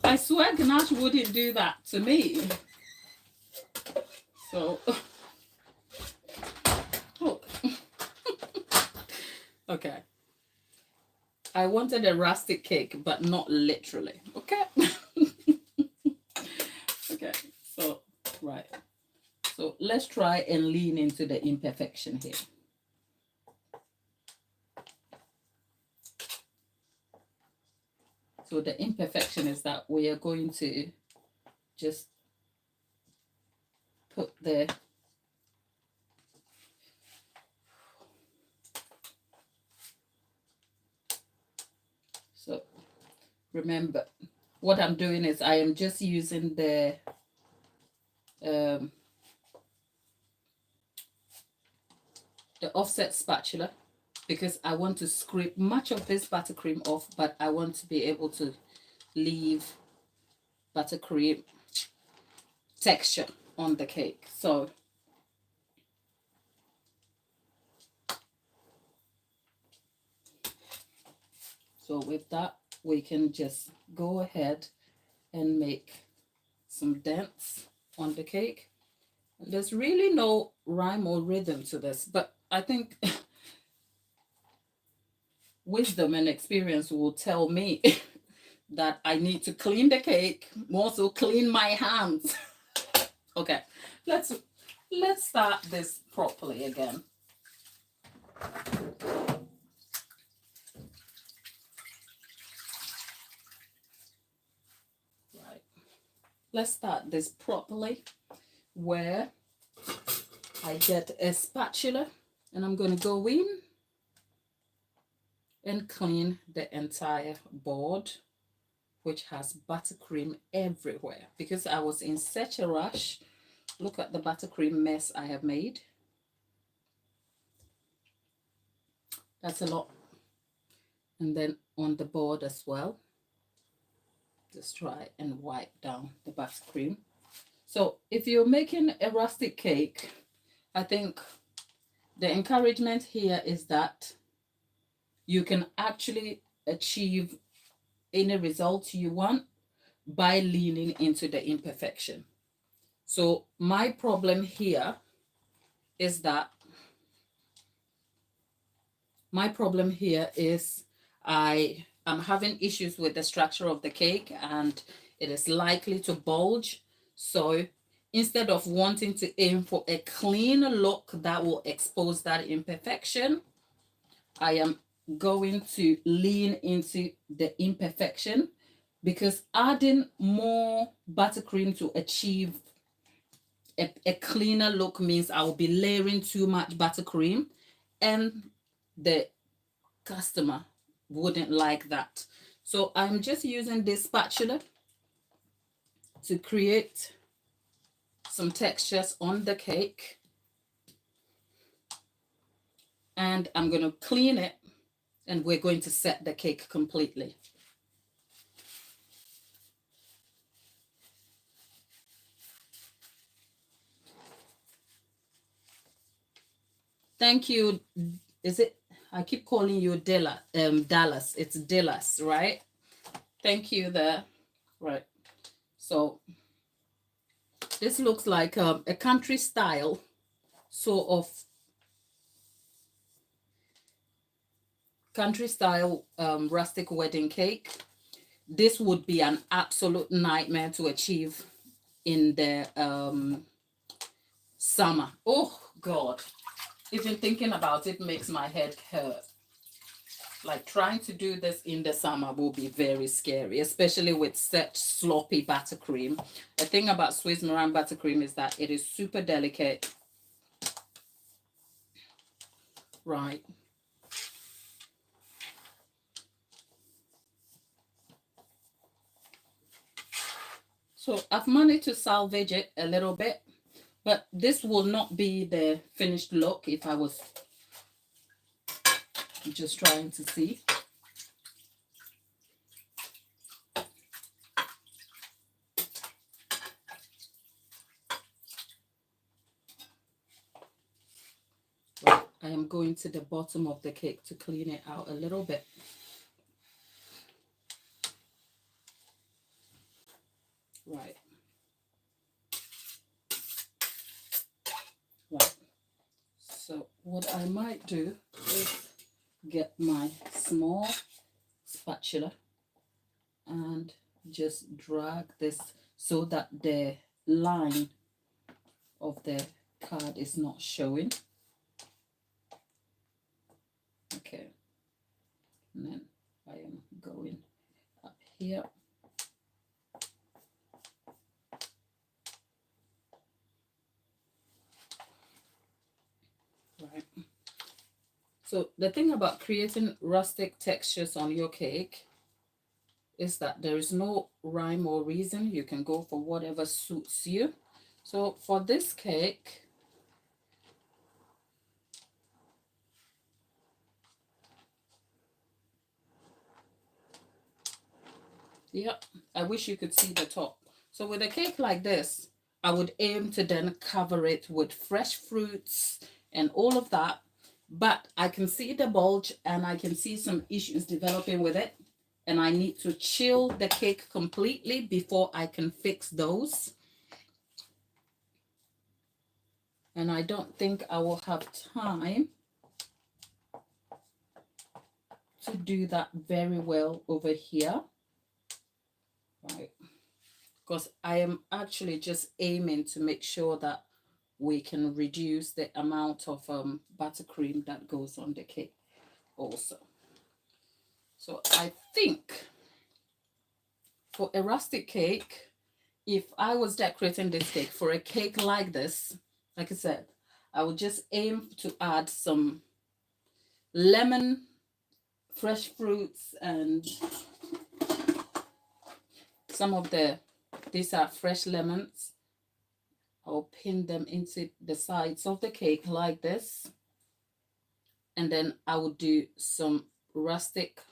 I swear Ganache wouldn't do that to me. So, look. Okay. I wanted a rustic cake, but not literally. Okay. Okay. So, right. So let's try and lean into the imperfection here. So the imperfection is that we are going to just put the Remember, what I'm doing is I am just using um, the offset spatula because I want to scrape much of this buttercream off, but I want to be able to leave buttercream texture on the cake. So with that, we can just go ahead and make some dents on the cake. There's really no rhyme or rhythm to this, but I think wisdom and experience will tell me that I need to clean the cake, more so clean my hands. Okay, let's start this properly again. Right. Let's start this properly where I get a spatula and I'm going to go in and clean the entire board, which has buttercream everywhere because I was in such a rush. Look at the buttercream mess I have made. That's a lot. And then on the board as well, just try and wipe down the buttercream. So if you're making a rustic cake, I think the encouragement here is that you can actually achieve any result you want by leaning into the imperfection. So my problem here is that I am having issues with the structure of the cake and it is likely to bulge. So instead of wanting to aim for a clean look that will expose that imperfection, I am going to lean into the imperfection because adding more buttercream to achieve a cleaner look means I will be layering too much buttercream and the customer wouldn't like that. So I'm just using this spatula to create some textures on the cake. And I'm going to clean it and we're going to set the cake completely. Thank you. Is it? I keep calling you Dallas. It's Dallas, right? Thank you there. Right. So this looks like a country style sort of rustic wedding cake. This would be an absolute nightmare to achieve in the summer. Oh God, even thinking about it makes my head hurt. Like trying to do this in the summer will be very scary, especially with such sloppy buttercream. The thing about Swiss meringue buttercream is that it is super delicate. Right. So I've managed to salvage it a little bit, but this will not be the finished look if I was just trying to see. Right. I am going to the bottom of the cake to clean it out a little bit. Right. Right. So what I might do is get my small spatula and just drag this so that the line of the card is not showing. Okay. And then I am going up here. Right. So the thing about creating rustic textures on your cake is that there is no rhyme or reason. You can go for whatever suits you. So for this cake, yep, I wish you could see the top. So with a cake like this, I would aim to then cover it with fresh fruits and all of that. But I can see the bulge and I can see some issues developing with it. And I need to chill the cake completely before I can fix those. And I don't think I will have time to do that very well over here. Right. Because I am actually just aiming to make sure that we can reduce the amount of buttercream that goes on the cake also. So I think for a rustic cake, if I was decorating this cake, for a cake like this, like I said, I would just aim to add some lemon, fresh fruits, and some of these are fresh lemons. I'll pin them into the sides of the cake like this. And then I will do some rustic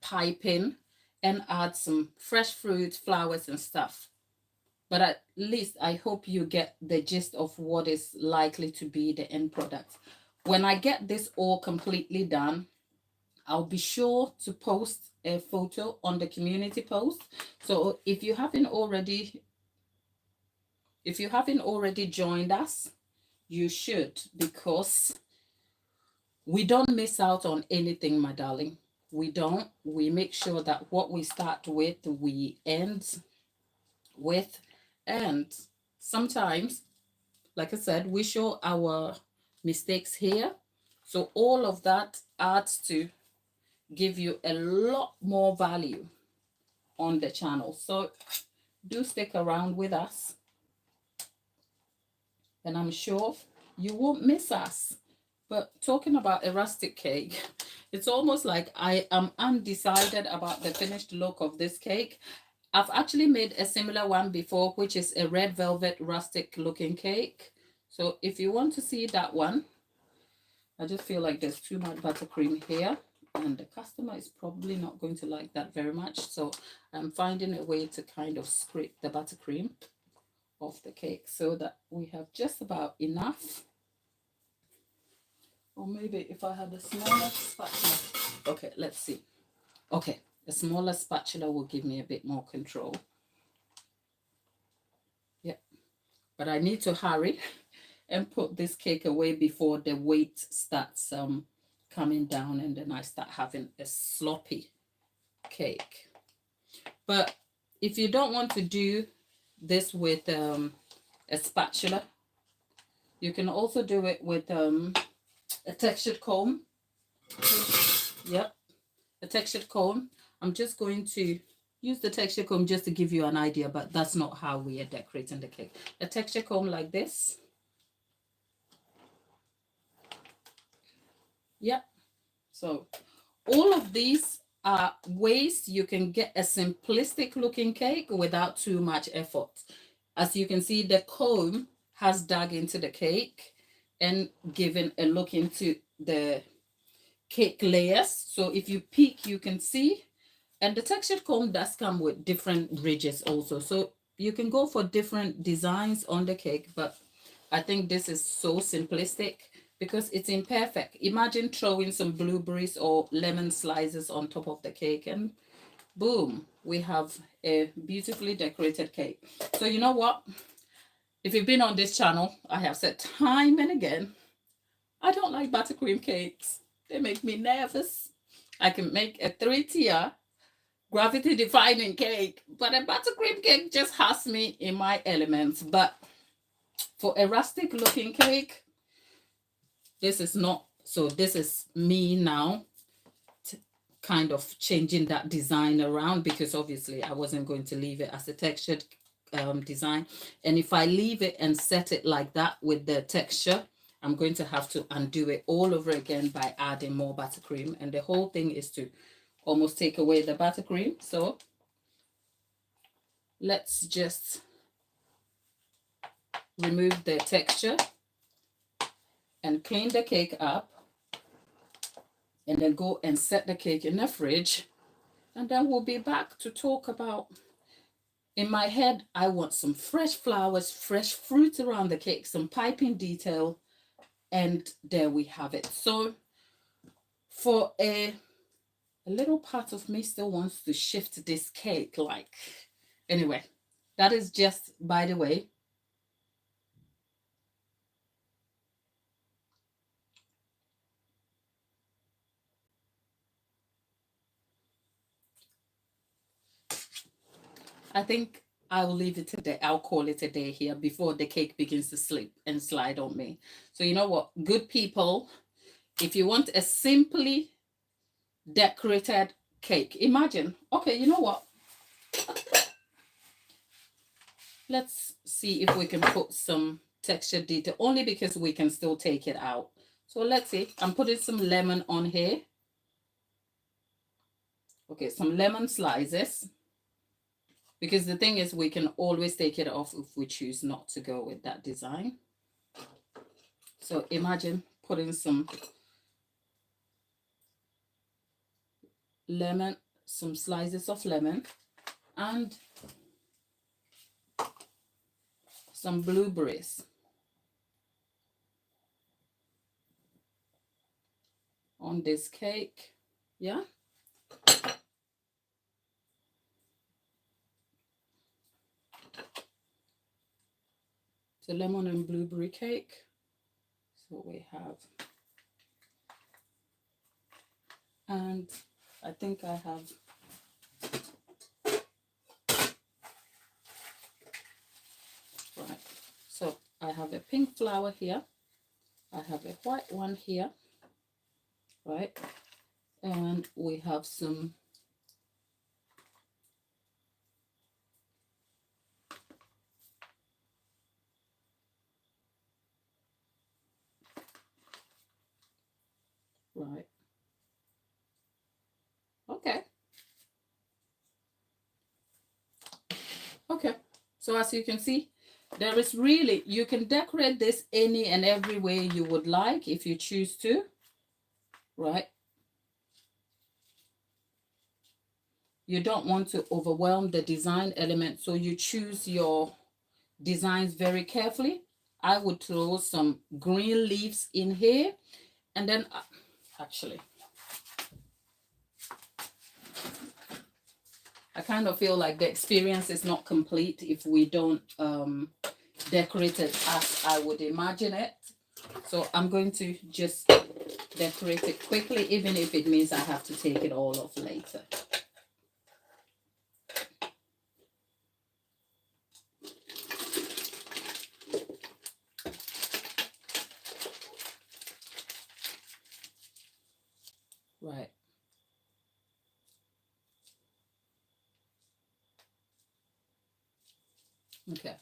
piping and add some fresh fruit, flowers and stuff. But at least I hope you get the gist of what is likely to be the end product. When I get this all completely done, I'll be sure to post a photo on the community post. So if you haven't already joined us, you should, because we don't miss out on anything, my darling. We don't. We make sure that what we start with, we end with. And sometimes, like I said, we show our mistakes here. So all of that adds to give you a lot more value on the channel. So do stick around with us. And I'm sure you won't miss us. But talking about a rustic cake, it's almost like I am undecided about the finished look of this cake. I've actually made a similar one before, which is a red velvet rustic looking cake. So if you want to see that one, I just feel like there's too much buttercream here and the customer is probably not going to like that very much. So I'm finding a way to kind of scrape the buttercream off the cake so that we have just about enough. Or maybe if I had a smaller spatula. Okay, let's see. Okay, a smaller spatula will give me a bit more control. Yeah, but I need to hurry and put this cake away before the weight starts coming down and then I start having a sloppy cake. But if you don't want to do this with a spatula, you can also do it with a textured comb. Yep, a textured comb. I'm just going to use the texture comb just to give you an idea, but that's not how we are decorating the cake. A texture comb like this. Yep. So all of these are ways you can get a simplistic looking cake without too much effort. As you can see, the comb has dug into the cake and given a look into the cake layers. So if you peek, you can see. And the textured comb does come with different ridges also. So you can go for different designs on the cake, but I think this is so simplistic because it's imperfect. Imagine throwing some blueberries or lemon slices on top of the cake and boom, we have a beautifully decorated cake. So you know what? If you've been on this channel, I have said time and again, I don't like buttercream cakes. They make me nervous. I can make a 3-tier gravity defying cake, but a buttercream cake just has me in my elements. But for a rustic looking cake, this is not. So this is me now kind of changing that design around, because obviously I wasn't going to leave it as a textured design. And if I leave it and set it like that with the texture, I'm going to have to undo it all over again by adding more buttercream. And the whole thing is to almost take away the buttercream. So let's just remove the texture and clean the cake up, and then go and set the cake in the fridge. And then we'll be back to talk about, in my head, I want some fresh flowers, fresh fruit around the cake, some piping detail, and there we have it. So for a little part of me still wants to shift this cake, like, anyway, that is just by the way. I think I will leave it today. I'll call it a day here before the cake begins to slip and slide on me. So you know what, good people, if you want a simply decorated cake, imagine, okay, you know what? Let's see if we can put some texture detail, only because we can still take it out. So let's see, I'm putting some lemon on here. Okay, some lemon slices. Because the thing is, we can always take it off if we choose not to go with that design. So imagine putting some lemon, some slices of lemon, and some blueberries on this cake. Yeah. It's a lemon and blueberry cake. So we have, and I think I have right. So I have a pink flower here. I have a white one here, right? And we have some right. Okay. Okay. So as you can see, there is really, you can decorate this any and every way you would like if you choose to, right? You don't want to overwhelm the design element, so you choose your designs very carefully. I would throw some green leaves in here, and then actually, I kind of feel like the experience is not complete if we don't decorate it as I would imagine it. So I'm going to just decorate it quickly, even if it means I have to take it all off later. Right. Okay.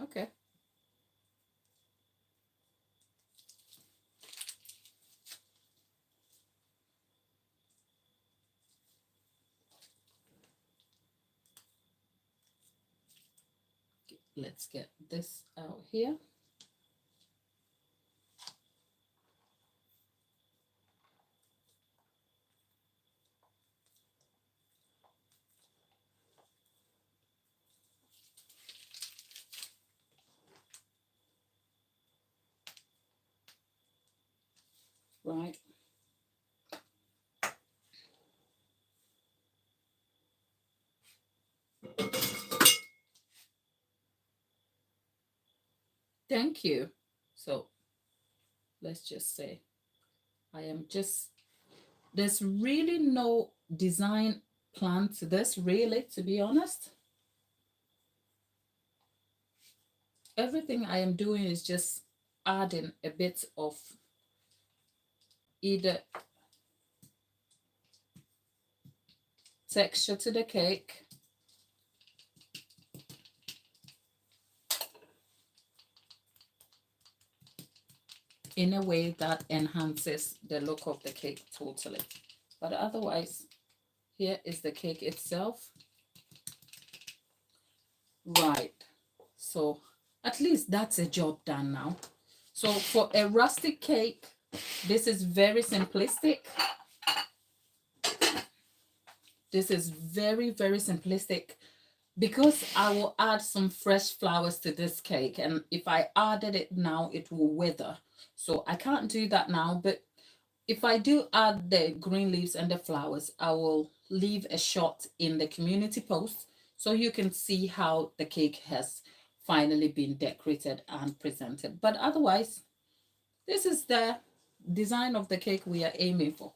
Okay. Let's get this out here. Right. Thank you. So let's just say I am just, there's really no design plan to this, really, to be honest. Everything I am doing is just adding a bit of either texture to the cake. In a way that enhances the look of the cake totally. But otherwise, here is the cake itself. Right. So at least that's a job done now. So for a rustic cake, this is very simplistic. This is very, very simplistic because I will add some fresh flowers to this cake. And if I added it now, it will wither. So I can't do that now. But if I do add the green leaves and the flowers, I will leave a shot in the community post so you can see how the cake has finally been decorated and presented. But otherwise, this is the design of the cake we are aiming for.